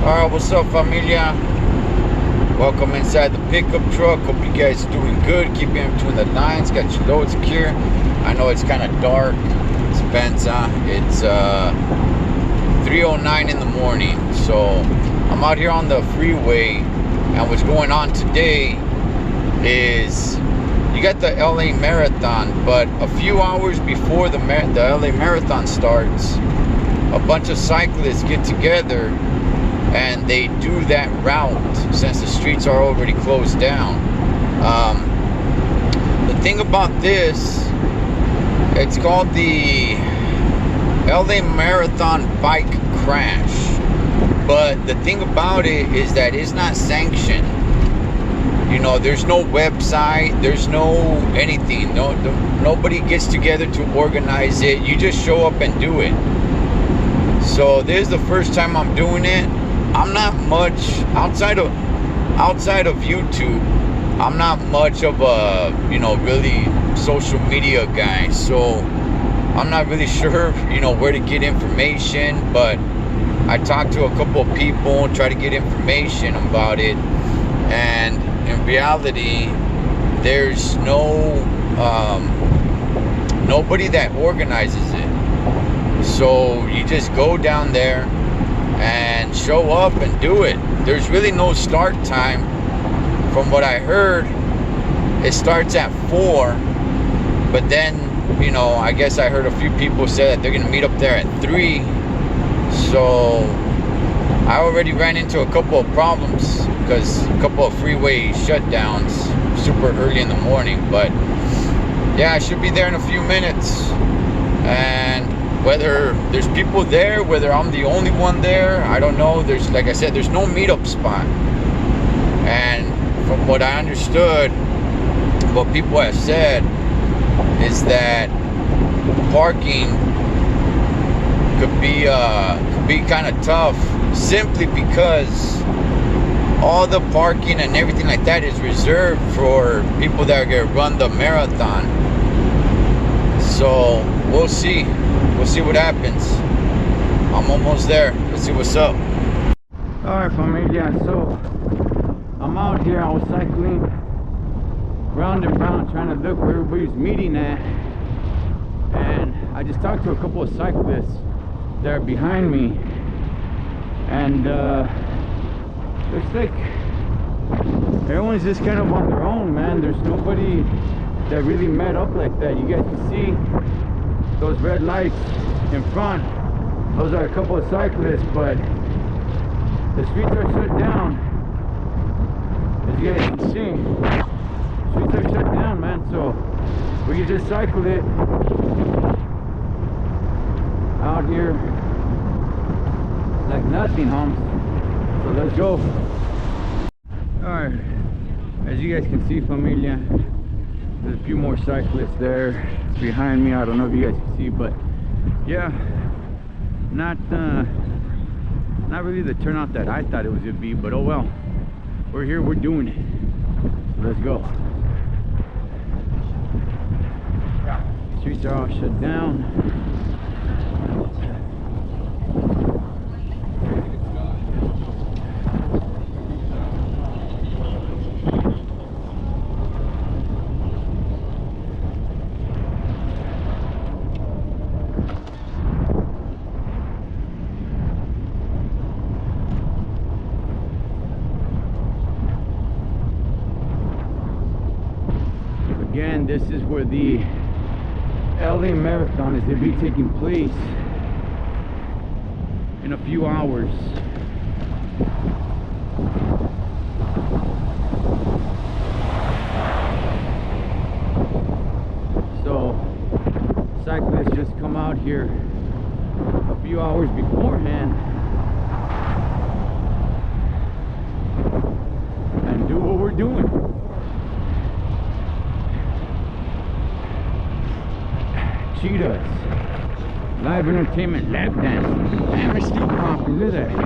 Alright, what's up, familia? Welcome inside the pickup truck. Hope you guys are doing good. Keeping in between the lines. Got your load secure. I know it's kind of dark. It's Benza. It's 3:09 in the morning. So I'm out here on the freeway. And what's going on today is you got the LA Marathon, but a few hours before the LA Marathon starts, a bunch of cyclists get together and they do that route since the streets are already closed down. The thing about this, it's called the LA Marathon Bike Crash, but the thing about it is that it's not sanctioned. You know, there's no website, there's no anything. Nobody gets together to organize it. You just show up and do it. So this is the first time I'm doing it. I'm not much outside of YouTube. I'm not much of a, really social media guy. So I'm not really sure, where to get information, but I talked to a couple of people, try to get information about it. And in reality, there's nobody that organizes it. So you just go down there and show up and do it. There's really no start time. From what I heard, it starts at 4, but then, I guess I heard a few people say that they're gonna meet up there at 3. So I already ran into a couple of problems because a couple of freeway shutdowns super early in the morning. But yeah, I should be there in a few minutes. And whether there's people there, whether I'm the only one there, I don't know. There's, like I said, there's no meetup spot. And from what I understood, what people have said is that parking could be kind of tough, simply because all the parking and everything like that is reserved for people that are gonna run the marathon. So we'll see. We'll see what happens. I'm almost there. Let's see what's up. Alright, familia. So I'm out here. I was cycling round and round trying to look where everybody's meeting at. And I just talked to a couple of cyclists that are behind me. And looks like everyone's just kind of on their own, man. There's nobody that really met up like that. You guys can see those red lights in front. Those are a couple of cyclists, but the streets are shut down. As you guys can see, streets are shut down, man. So we can just cycle it out here like nothing, homes. So let's go. Alright, as you guys can see, familia, there's a few more cyclists there behind me. I don't know if you guys can see, but yeah, not really the turnout that I thought it was gonna be, but oh well, we're here, we're doing it. So let's go. Streets are all shut down. Again, this is where the LA Marathon is going to be taking place in a few hours. So cyclists just come out here a few hours beforehand and do what we're doing. Cheetahs, live entertainment, lap dance. Damn, it's still popping. Look at that.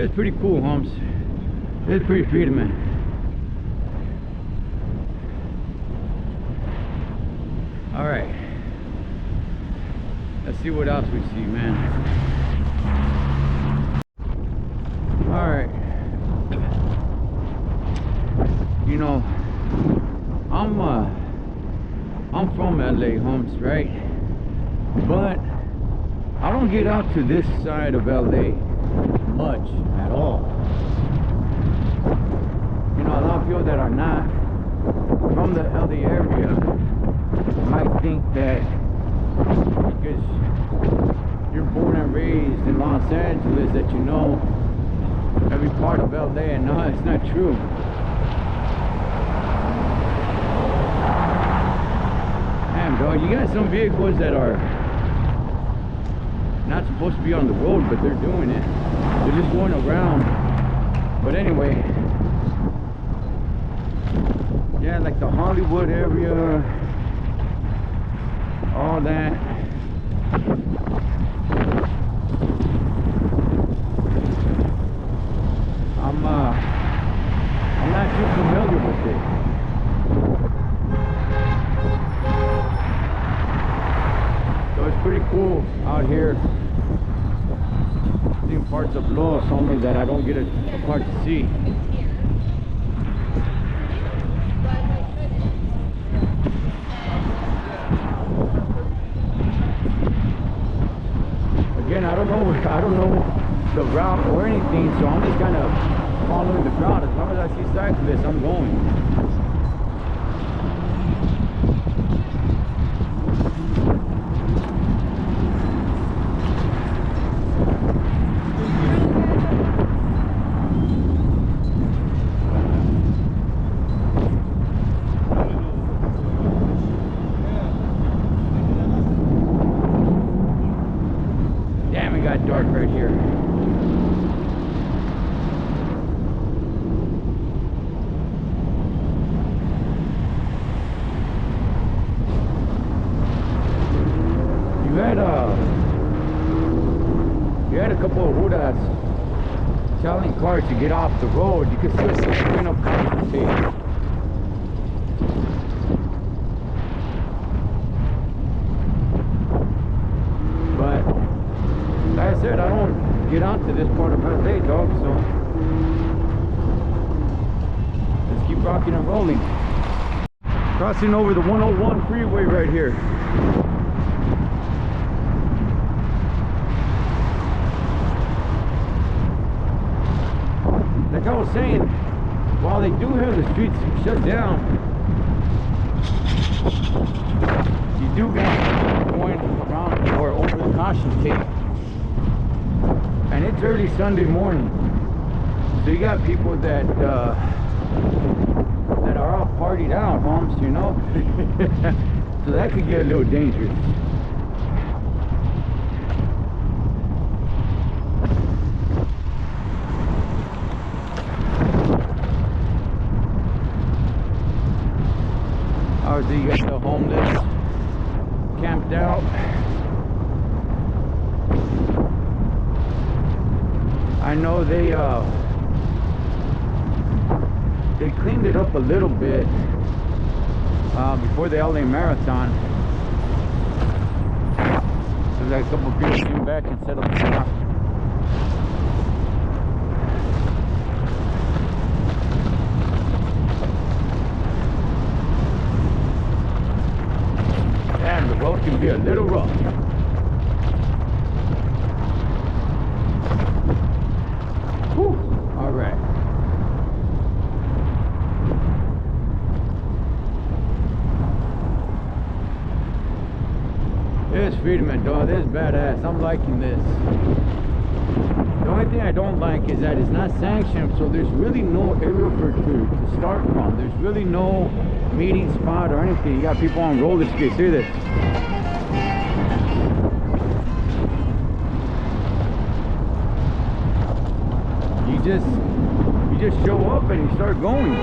It's pretty cool, Holmes. It's pretty freedom, man. All right. Let's see what else we see, man. All right. You know, I'm from LA, Holmes, right? But I don't get out to this side of LA much at all. You know, a lot of people that are not from the LA area might think that because you're born and raised in Los Angeles that you know every part of LA, and no, it's not true. Damn, dog, you got some vehicles that are not supposed to be on the road, but they're doing it. They're just going around. But anyway, yeah, like the Hollywood area, all that. I'm not too familiar with it. So it's pretty cool out here. Seeing parts of Los Angeles that I don't get a part to see. Again, I don't know the route or anything, so I'm just kind of following the crowd. As long as I see cyclists, I'm going. Dark right here. You had a couple of Hudas telling cars to get off the road. You can still see them up conversation. Like I said, I don't get onto this part of LA, dog, so let's keep rocking and rolling. Crossing over the 101 freeway right here. Like I was saying, while they do have the streets shut down, you do got going around or over the caution tape. And it's early Sunday morning, so you got people that that are all partied out, Holmes, you know. So that could get a little dangerous. Obviously, you got the homeless camped out. I know they cleaned it up a little bit before the LA Marathon. There's like a couple of people came back and set up shop. Damn, the road can be a little rough. All right. This freedom, dog. This is badass. I'm liking this. The only thing I don't like is that it's not sanctioned, so there's really no area to start from. There's really no meeting spot or anything. You got people on roller skates. See this? You just show up and you start going.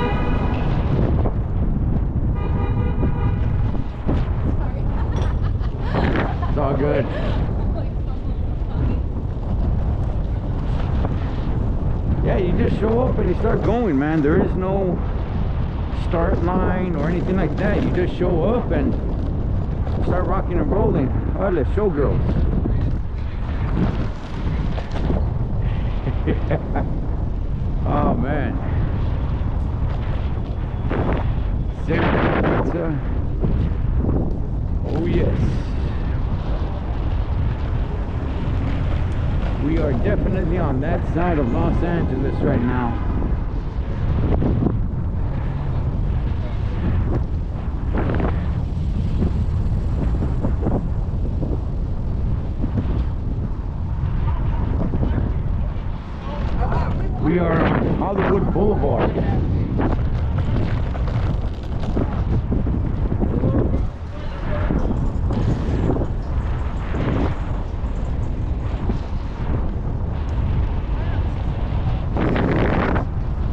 It's all good. you just show up and you start going, man. There is no start line or anything like that. You just show up and start rocking and rolling. Oh, the showgirls. Oh man. Santa Pizza. Oh yes. We are definitely on that side of Los Angeles right now. We are on Hollywood Boulevard.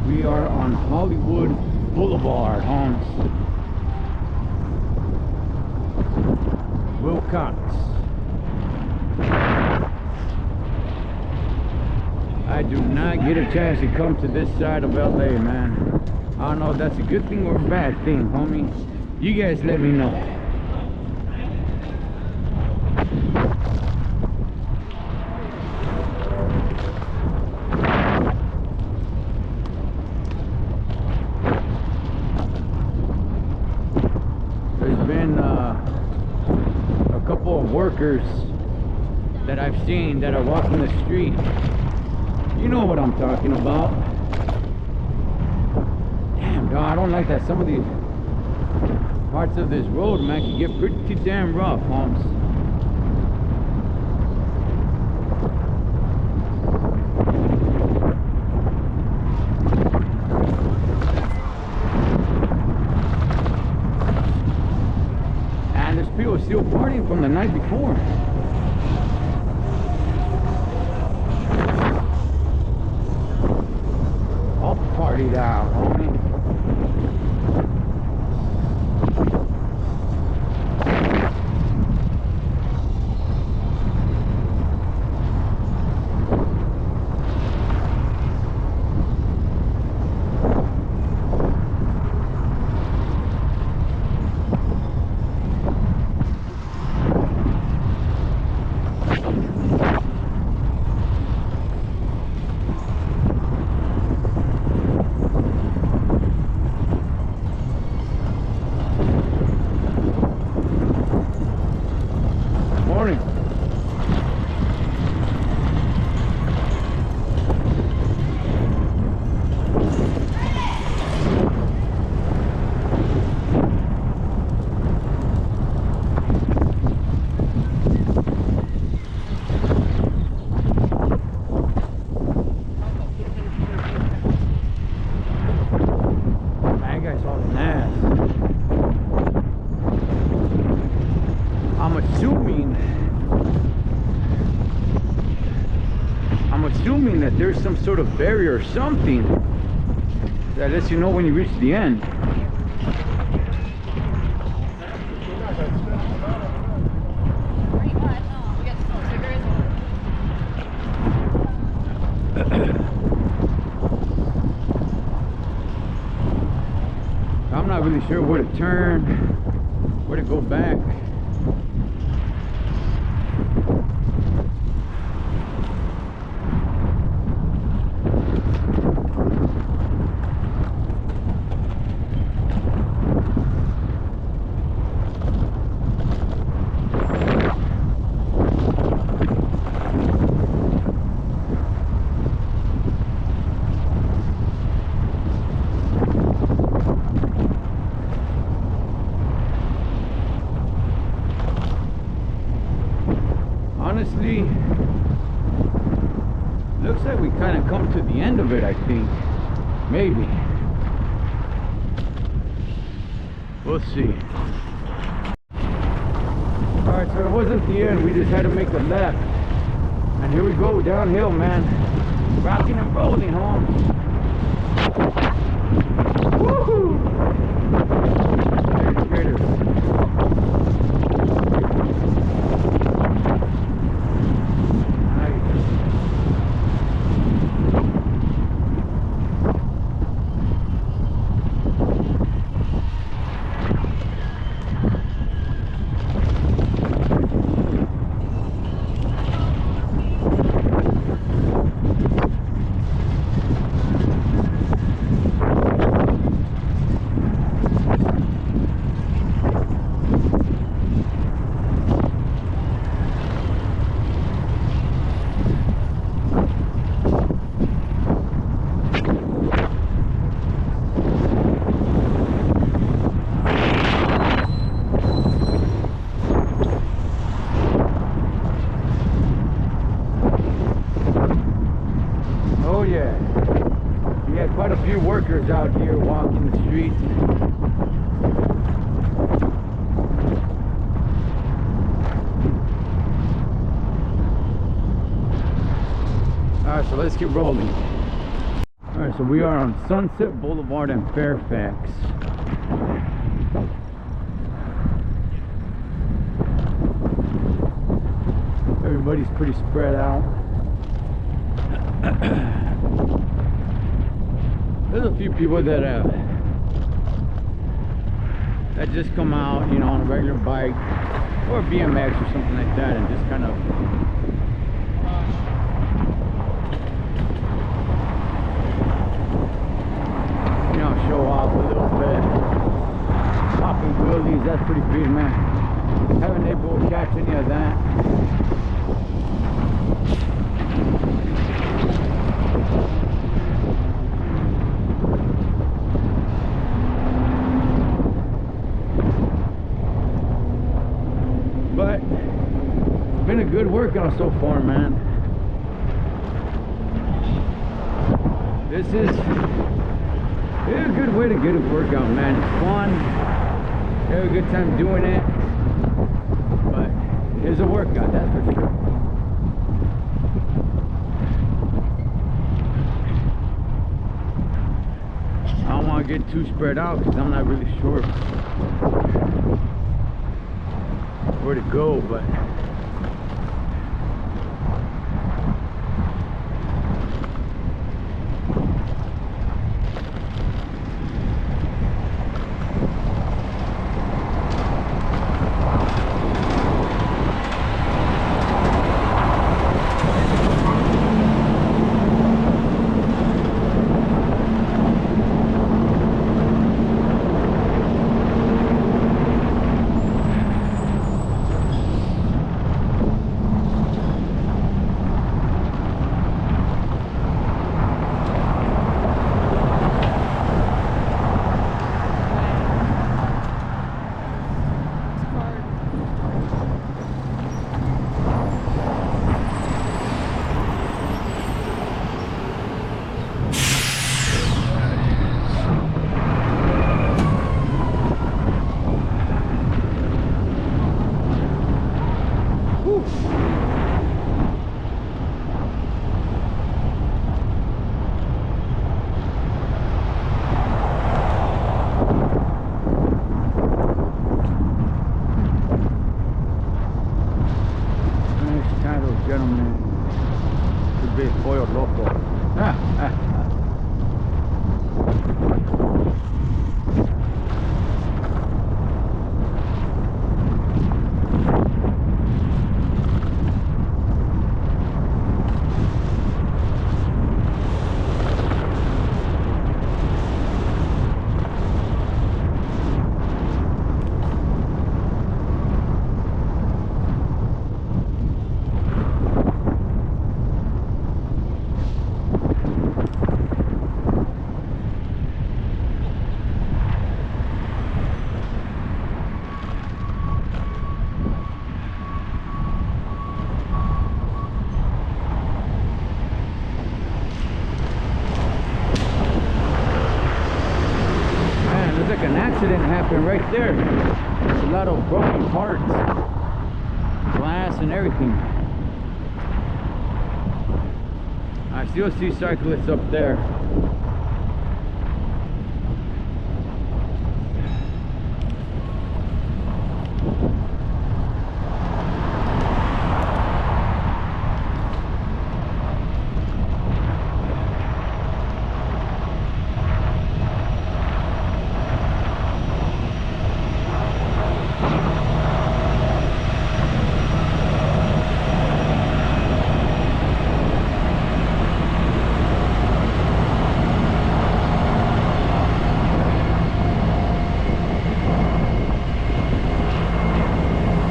We are on Hollywood Boulevard, Holmes. Wilcox. I do not get a chance to come to this side of LA, man. I don't know if that's a good thing or a bad thing, homie. You guys let me know. There's been a couple of workers that I've seen that are walking the street. You know what I'm talking about. Damn, dog, I don't like that some of these parts of this road, man, can get pretty damn rough, Holmes. And there's people still partying from the night before. Party down, homie. I'm assuming that there's some sort of barrier or something that lets you know when you reach the end. I'm not really sure where to turn, where to go back. Honestly, looks like we kind of come to the end of it, I think. Maybe. We'll see. Alright, so it wasn't the end. We just had to make a left. And here we go, downhill, man. Rocking and rolling, home. Woohoo! out here walking the streets. Alright, so let's get rolling. Alright, so we are on Sunset Boulevard in Fairfax. Everybody's pretty spread out. There's a few people that just come out, you know, on a regular bike or BMX or something like that, and just kind of show off a little bit. Popping wheelies, that's pretty big, man. Haven't been able to catch any of that. But it's been a good workout so far, man. This is a good way to get a workout, man. It's fun. You have a good time doing it. But it is a workout, that's for sure. I don't want to get too spread out because I'm not really sure where to go, but gentleman, to be pollo loco. Like an accident happened right there. There's a lot of broken parts, glass and everything. I still see cyclists up there.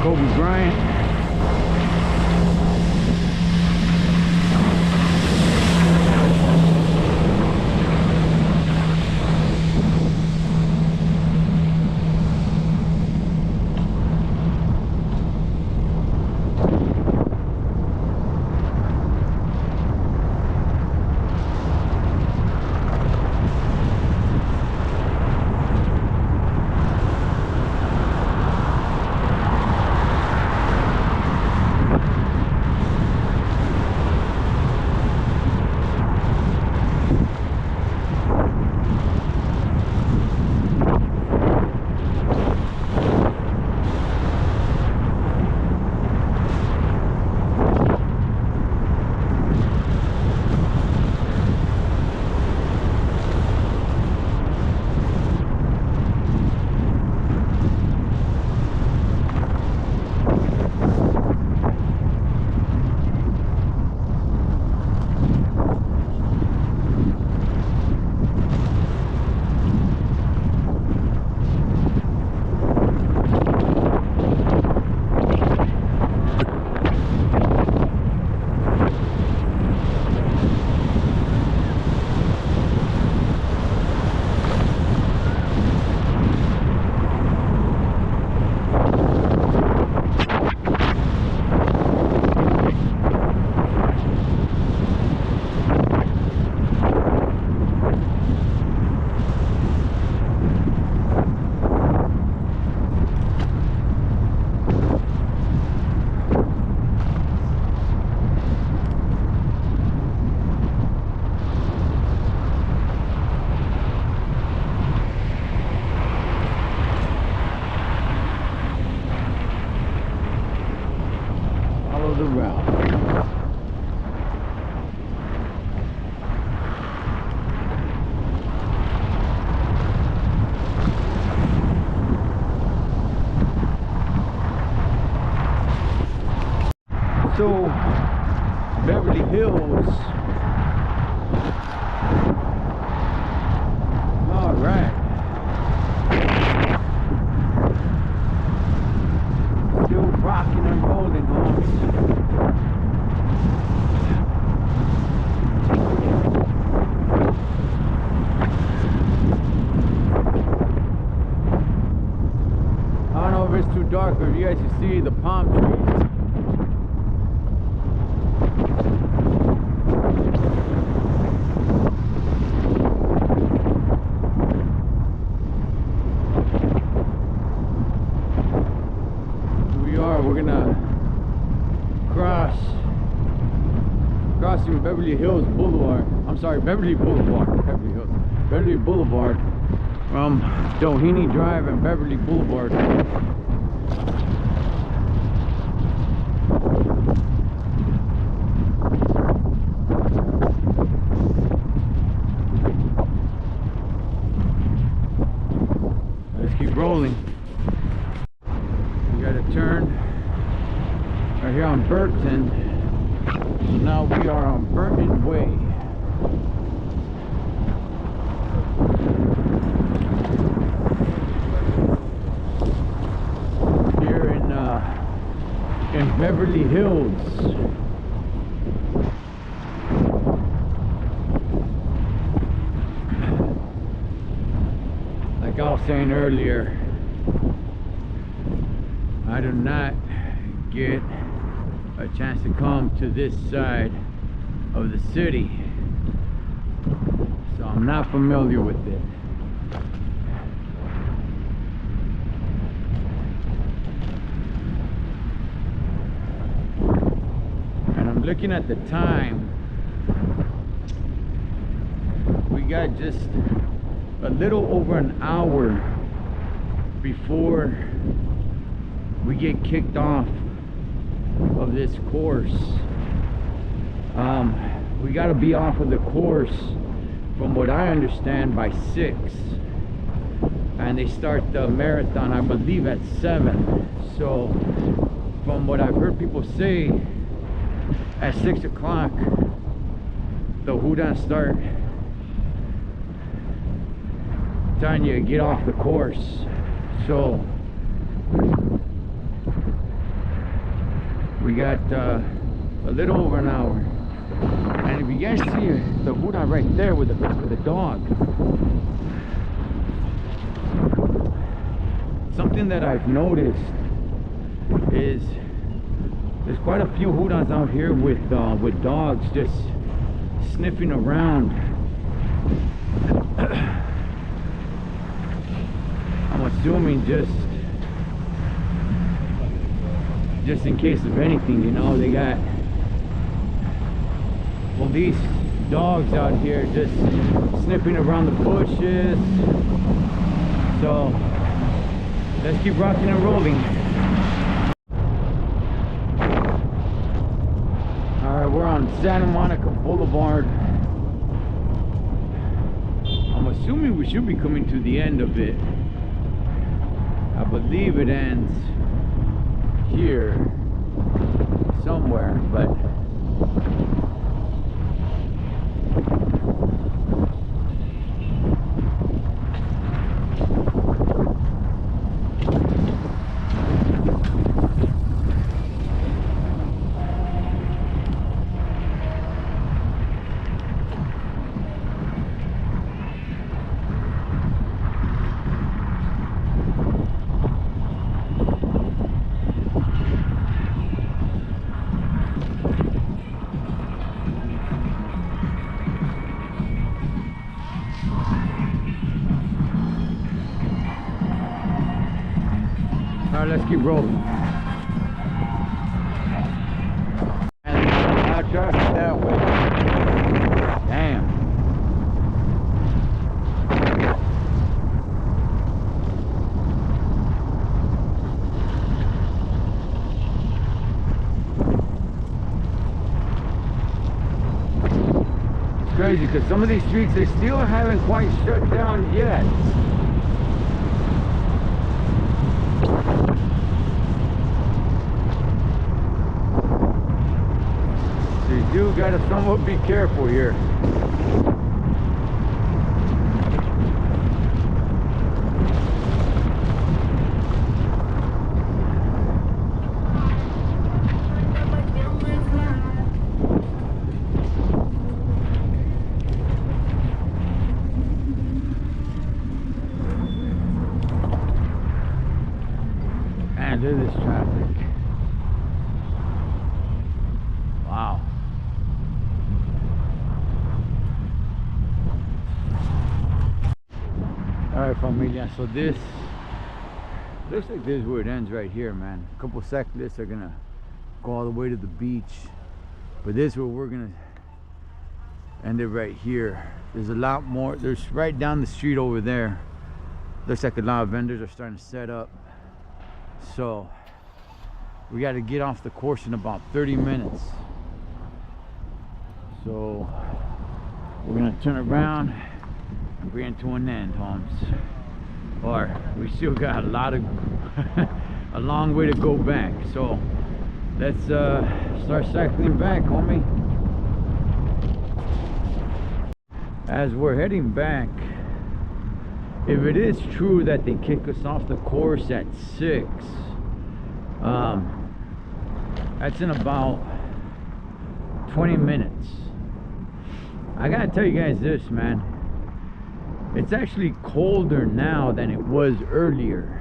Kobe Bryant. photographer, you guys can see the palm trees. We're gonna crossing Beverly Hills Boulevard. I'm sorry, Beverly Boulevard. Beverly Boulevard from Doheny Drive and Beverly Boulevard. Let's keep rolling. We got a turn right here on Burton. So now we are on Burton Way. Here in Beverly Hills. Like I was saying earlier, I do not get a chance to come to this side of the city, so I'm not familiar with it. And I'm looking at the time. We got just a little over an hour before we get kicked off of this course. We got to be off of the course, from what I understand, by 6, and they start the marathon, I believe, at 7. So from what I've heard people say, at 6 o'clock the Houdans start telling you to get off the course. So we got a little over an hour. And if you guys see the Houdan right there with the dog, something that I've noticed is there's quite a few Houdans out here with dogs just sniffing around. I'm assuming just in case of anything, you know. They got these dogs out here just sniffing around the bushes. So let's keep rocking and rolling. All right, we're on Santa Monica Boulevard. I'm assuming we should be coming to the end of it. I believe it ends here somewhere, but all right, let's keep rolling. And I'll try that way. Damn. It's crazy because some of these streets, they still haven't quite shut down yet. You gotta somewhat be careful here. And Man, look at this traffic. Wow. Alright, familia, so this looks like this is where it ends right here, man. A couple cyclists are gonna go all the way to the beach, but this is where we're gonna end it right here. There's a lot more. There's right down the street over there. Looks like a lot of vendors are starting to set up. So we got to get off the course in about 30 minutes. So we're gonna turn around and bring it to an end, Holmes. Or we still got a lot of a long way to go back. So let's start cycling back, homie. As we're heading back, if it is true that they kick us off the course at 6, that's in about 20 minutes. I gotta tell you guys this, man. It's actually colder now than it was earlier.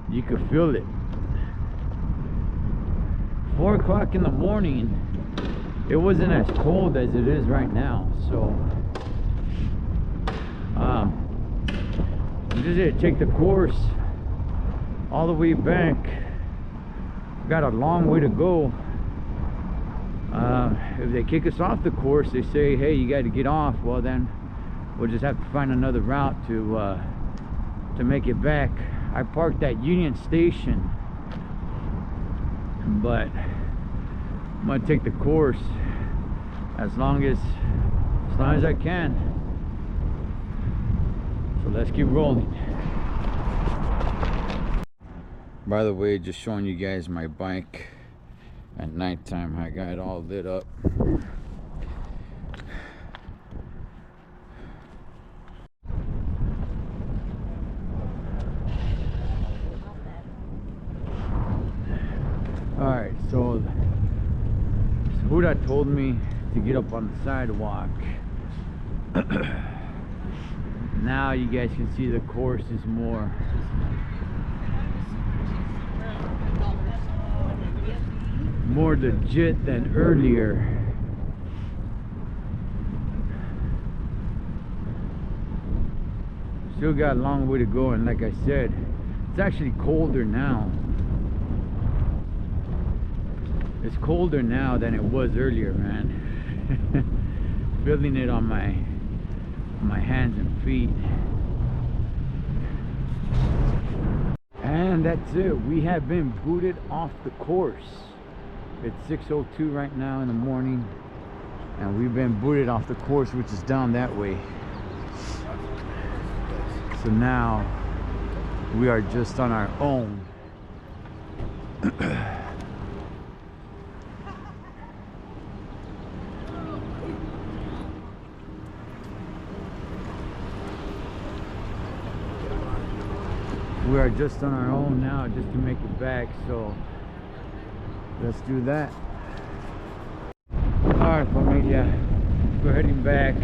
You could feel it. 4 o'clock in the morning, it wasn't as cold as it is right now. So I'm just gonna take the course all the way back. Got a long way to go. If they kick us off the course, they say, hey, you got to get off, well then we'll just have to find another route to make it back. I parked at Union Station, but I'm gonna take the course as long as I can. So let's keep rolling. By the way, just showing you guys my bike at nighttime. I got it all lit up. Alright, so Huda told me to get up on the sidewalk. Now you guys can see the course is more legit than earlier. Still got a long way to go, and like I said, it's actually colder now. It's colder now than it was earlier, man. Feeling it on my hands and feet. And that's it. We have been booted off the course. It's 6:02 right now in the morning, and we've been booted off the course, which is down that way. So now we are just on our own. We are just on our own now, just to make it back. So let's do that. Alright, familia, we're heading back.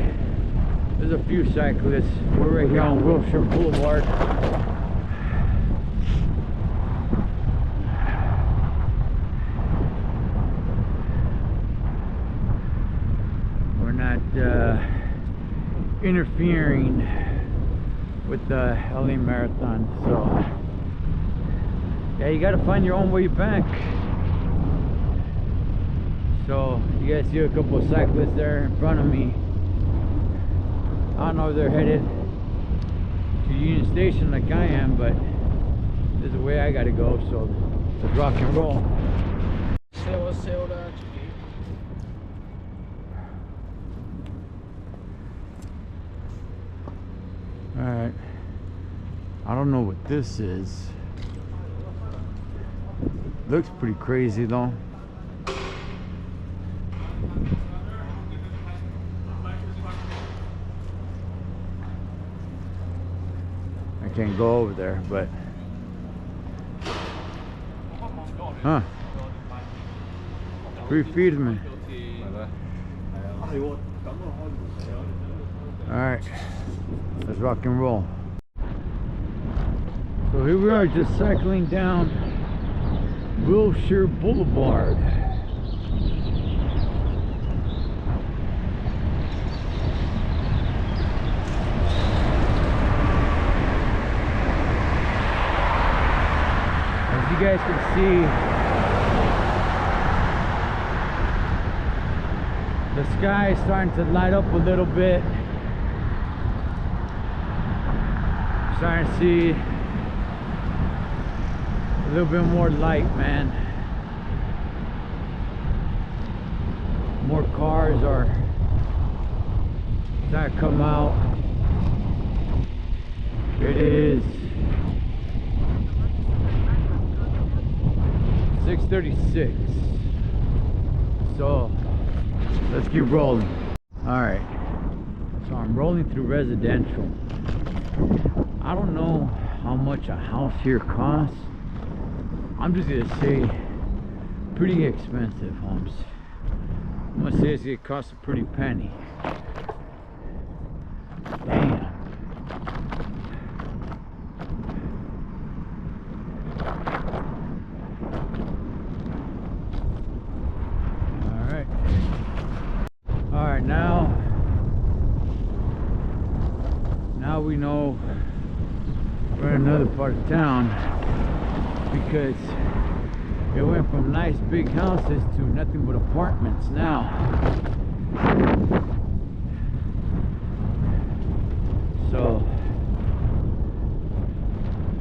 There's a few cyclists. We're right here on Wilshire Boulevard. We're not interfering with the LA Marathon, so yeah, you gotta find your own way back. So you guys see a couple of cyclists there in front of me. I don't know if they're headed to Union Station like I am, but this is the way I gotta go, so let's rock and roll. Alright, I don't know what this is. Looks pretty crazy though. I can't go over there, but huh? Free feed me. Alright, let's rock and roll. So here we are, just cycling down Wilshire Boulevard. As you guys can see, the sky is starting to light up a little bit. Starting to see a little bit more light, man. More cars are starting to come out. It is 6:36. So let's keep rolling. All right. So I'm rolling through residential. I don't know how much a house here costs. I'm just gonna say pretty expensive homes. I'm gonna say it costs a pretty penny. Damn. All right, now we know we're in another part of town, because it went from nice big houses to nothing but apartments now. So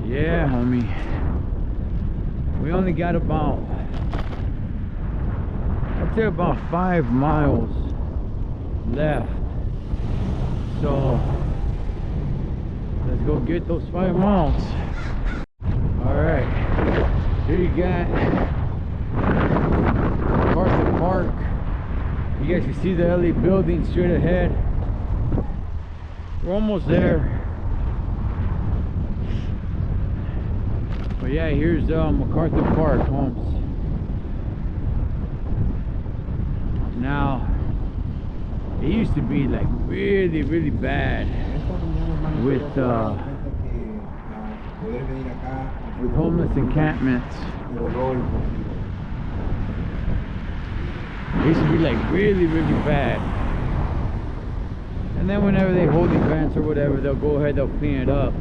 yeah, homie, we only got about, I'd say about 5 miles left. So let's go get those 5 miles. All right, here you got MacArthur Park. You guys can see the LA building straight ahead. We're almost there. But yeah, here's MacArthur Park, homes. Now, it used to be like really, really bad with homeless encampments. It used to be like really, really bad. And then whenever they hold events or whatever, they'll go ahead, they'll clean it up.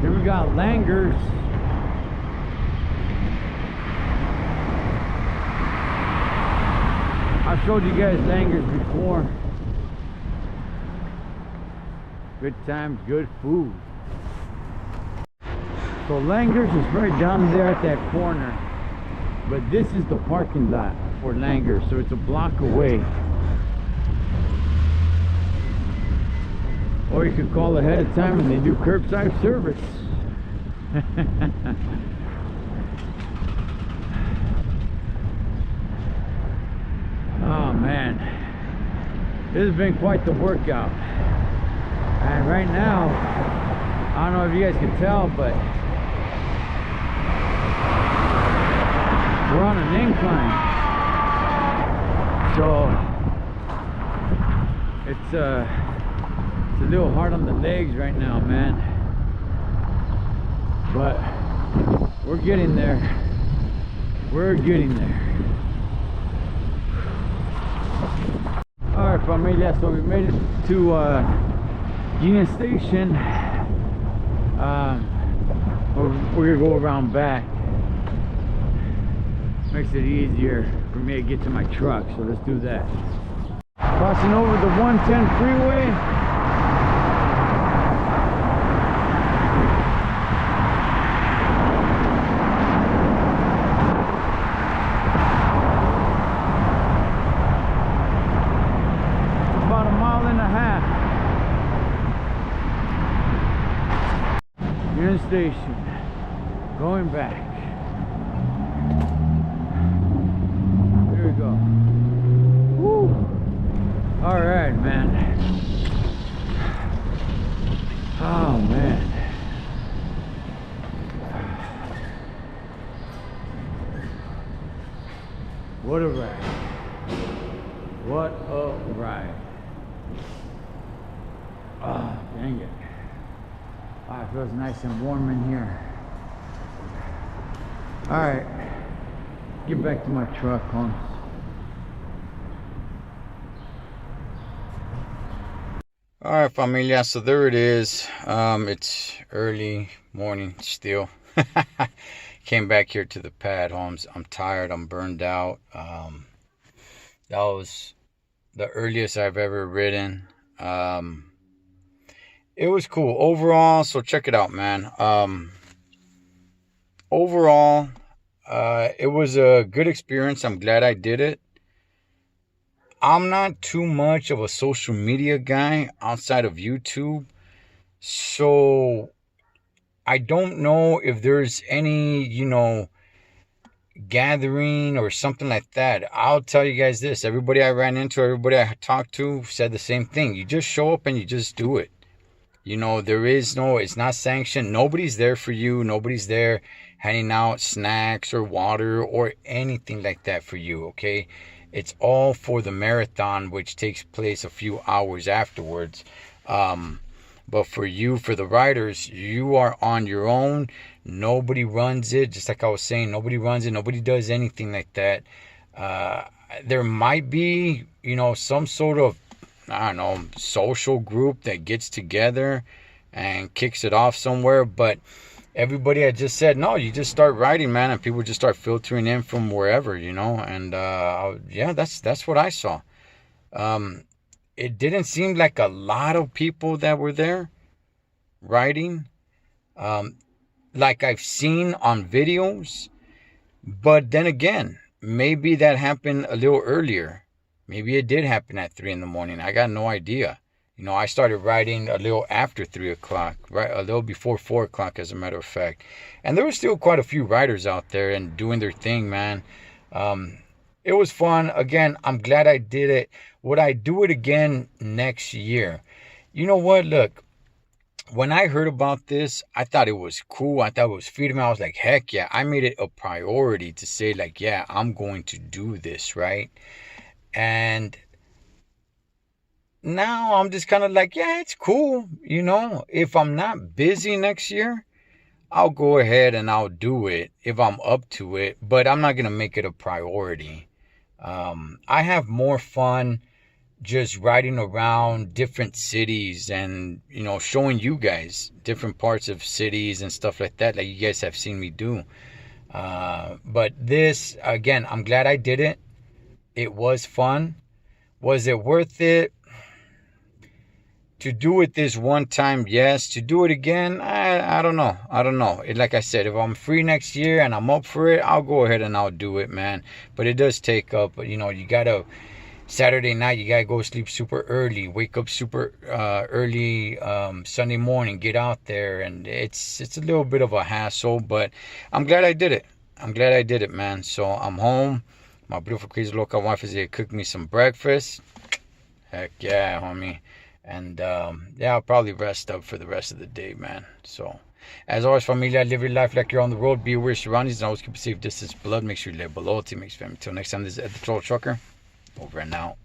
Here we got Langers. I've showed you guys Langers before. Good times, good food. So Langers is right down there at that corner. But this is the parking lot for Langers, so it's a block away. Or you could call ahead of time and they do curbside service. Oh man, this has been quite the workout. And right now, I don't know if you guys can tell, but we're on an incline. So it's a little hard on the legs right now, man. But we're getting there. We're getting there. Alright, familia, so we made it to Union Station. We're gonna go around back. Makes it easier for me to get to my truck, so let's do that. Crossing over the 110 freeway. About a mile and a half. Union Station. Going back. Here we go. Woo! All right, man. Oh man. What a ride. What a ride. Oh, dang it. Ah, it feels nice and warm in here. Alright. Get back to my truck, Holmes. Alright, familia, so there it is. It's early morning still. Came back here to the pad, Holmes. I'm tired, I'm burned out. That was the earliest I've ever ridden. It was cool overall, so check it out, man. Overall, it was a good experience. I'm glad I did it. I'm not too much of a social media guy outside of YouTube, so I don't know if there's any, gathering or something like that. I'll tell you guys this. Everybody I ran into, everybody I talked to said the same thing. You just show up and you just do it. It's not sanctioned. Nobody's there for you. Nobody's there handing out snacks or water or anything like that for you, okay? It's all for the marathon, which takes place a few hours afterwards. But for the riders, you are on your own. Nobody runs it. Just like I was saying, nobody runs it. Nobody does anything like that. There might be, some sort of, social group that gets together and kicks it off somewhere. But everybody had just said, no, you just start riding, man. And people just start filtering in from wherever, And that's what I saw. It didn't seem like a lot of people that were there riding, like I've seen on videos. But then again, maybe that happened a little earlier. Maybe it did happen at 3 in the morning. I got no idea. I started riding a little after 3 o'clock, right? A little before 4 o'clock, as a matter of fact. And there were still quite a few riders out there and doing their thing, man. It was fun. Again, I'm glad I did it. Would I do it again next year? You know what? Look, when I heard about this, I thought it was cool. I thought it was freedom. I was like, heck yeah. I made it a priority to say, like, yeah, I'm going to do this, right? And now I'm just kind of like, yeah, it's cool. If I'm not busy next year, I'll go ahead and I'll do it if I'm up to it. But I'm not going to make it a priority. I have more fun just riding around different cities and, showing you guys different parts of cities and stuff like that, like you guys have seen me do. But this, again, I'm glad I did it. It was fun. Was it worth it? To do it this one time, yes. To do it again, I don't know. Like I said, if I'm free next year and I'm up for it, I'll go ahead and I'll do it, man. But it does take up, you gotta, Saturday night, you gotta go sleep super early, wake up super early Sunday morning, get out there, and it's a little bit of a hassle, but I'm glad I did it. Man. So I'm home. My beautiful crazy local wife is here to cook me some breakfast. Heck yeah, homie. And I'll probably rest up for the rest of the day, man. So as always, familia, live your life like you're on the road. Be aware of your surroundings and always keep a safe distance. Blood, make sure you live below. Make sure. Until next time, this is Ed the Troll Trucker. Over and out.